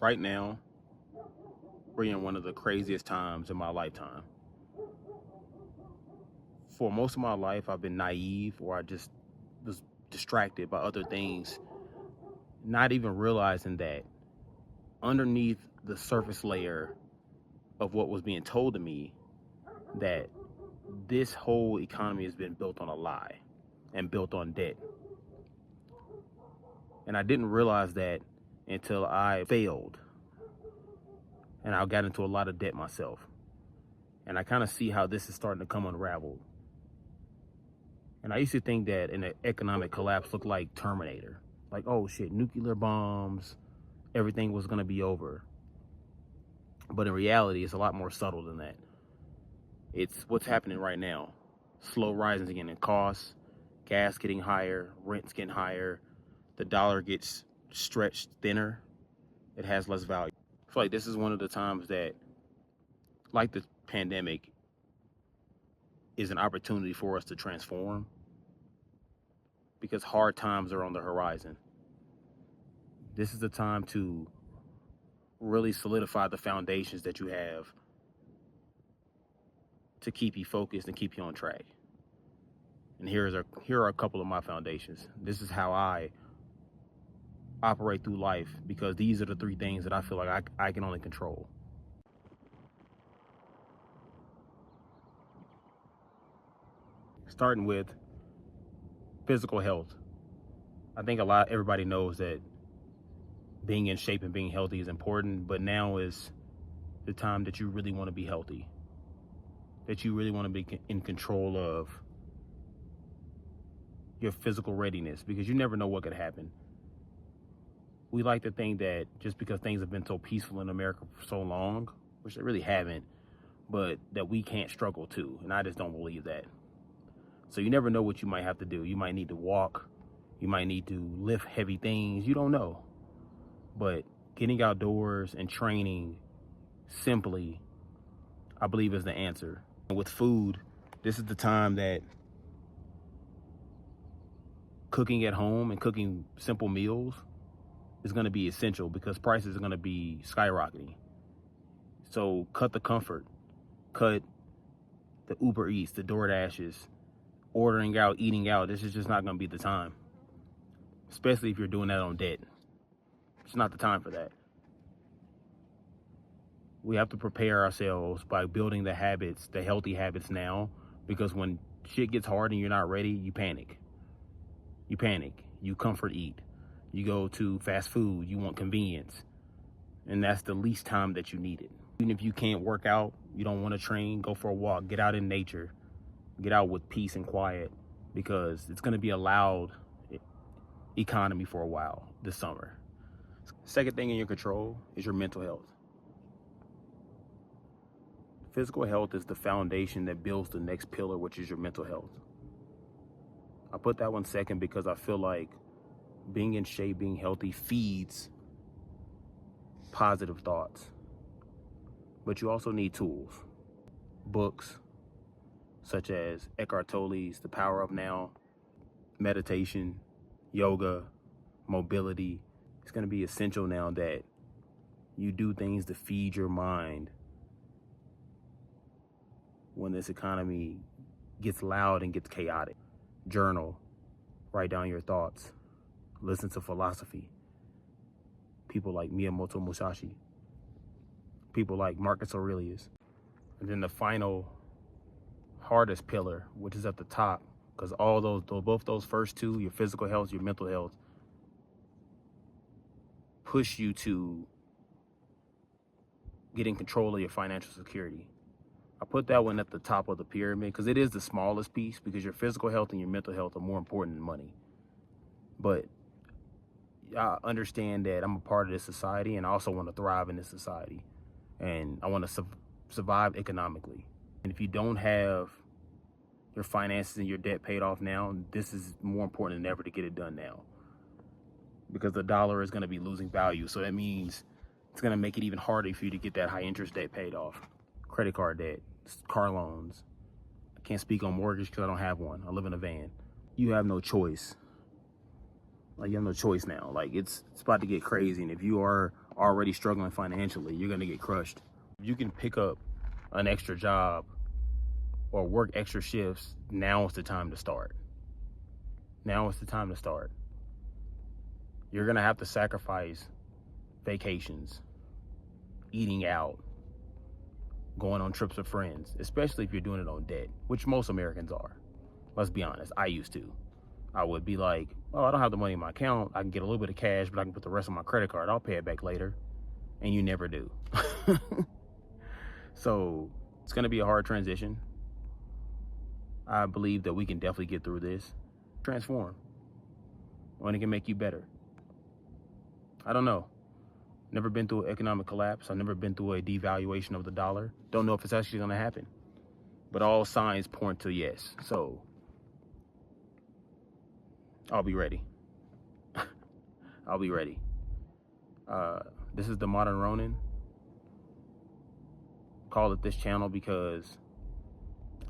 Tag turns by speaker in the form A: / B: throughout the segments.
A: Right now, we're in one of the craziest times in my lifetime. For most of my life, I've been naive, or I just was distracted by other things, not even realizing that underneath the surface layer of what was being told to me, that this whole economy has been built on a lie and built on debt. And I didn't realize that until I failed and I got into a lot of debt myself. And I kind of see how this is starting to come unraveled. And I used to think that an economic collapse looked like Terminator. Like, oh shit, nuclear bombs, everything was gonna be over. But in reality, it's a lot more subtle than that. It's what's happening right now. Slow rising again in costs, gas getting higher, rents getting higher, the dollar gets stretched thinner, it has less value. I feel like this is one of the times that, like the pandemic, is an opportunity for us to transform, because hard times are on the horizon. This is the time to really solidify the foundations that you have to keep you focused and keep you on track. And here are a couple of my foundations. This is how I operate through life, because these are the three things that I feel like I can only control. Starting with physical health. I think everybody knows that being in shape and being healthy is important, but now is the time that you really want to be healthy, that you really want to be in control of your physical readiness, because you never know what could happen. We like to think that just because things have been so peaceful in America for so long, which they really haven't, but that we can't struggle too. And I just don't believe that. So you never know what you might have to do. You might need to walk. You might need to lift heavy things. You don't know. But getting outdoors and training simply, I believe, is the answer. And with food, this is the time that cooking at home and cooking simple meals is going to be essential, because prices are going to be skyrocketing. So cut the comfort, cut the Uber Eats, the DoorDashes, ordering out, eating out. This is just not going to be the time, especially if you're doing that on debt. It's not the time for that. We have to prepare ourselves by building the habits, the healthy habits now, because when shit gets hard and you're not ready, you panic. You comfort eat. You go to fast food, you want convenience. And that's the least time that you need it. Even if you can't work out, you don't want to train, go for a walk, get out in nature, get out with peace and quiet, because it's going to be a loud economy for a while this summer. Second thing in your control is your mental health. Physical health is the foundation that builds the next pillar, which is your mental health. I put that one second because I feel like being in shape, being healthy feeds positive thoughts. But you also need tools, books such as Eckhart Tolle's The Power of Now, meditation, yoga, mobility. It's going to be essential now that you do things to feed your mind when this economy gets loud and gets chaotic. Journal, write down your thoughts, listen to philosophy. People like Miyamoto Musashi, people like Marcus Aurelius. And then the final hardest pillar, which is at the top, because both those first two, your physical health, your mental health, push you to getting control of your financial security. I put that one at the top of the pyramid because it is the smallest piece, because your physical health and your mental health are more important than money. But I understand that I'm a part of this society, and I also want to thrive in this society, and I want to survive economically. And if you don't have your finances and your debt paid off now, this is more important than ever to get it done now, because the dollar is going to be losing value. So that means it's going to make it even harder for you to get that high interest debt paid off. Credit card debt, car loans. I can't speak on mortgage because I don't have one. I live in a van. You have no choice. Like, you have no choice now. Like, it's about to get crazy. And if you are already struggling financially, you're gonna get crushed. You can pick up an extra job or work extra shifts. Now is the time to start. Now is the time to start. You're gonna have to sacrifice vacations, eating out, going on trips with friends, especially if you're doing it on debt, which most Americans are. Let's be honest, I used to. I would be like, oh, I don't have the money in my account. I can get a little bit of cash, but I can put the rest on my credit card. I'll pay it back later. And you never do. So it's going to be a hard transition. I believe that we can definitely get through this. Transform. When it can make you better. I don't know. Never been through an economic collapse. I've never been through a devaluation of the dollar. Don't know if it's actually going to happen. But all signs point to yes. So I'll be ready. I'll be ready. This is the Modern Ronin. Call it this channel because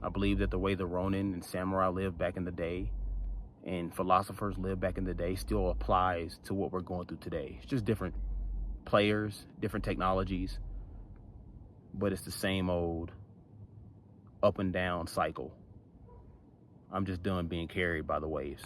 A: I believe that the way the Ronin and samurai lived back in the day and philosophers lived back in the day still applies to what we're going through today. It's just different players, different technologies, but it's the same old up and down cycle. I'm just done being carried by the waves.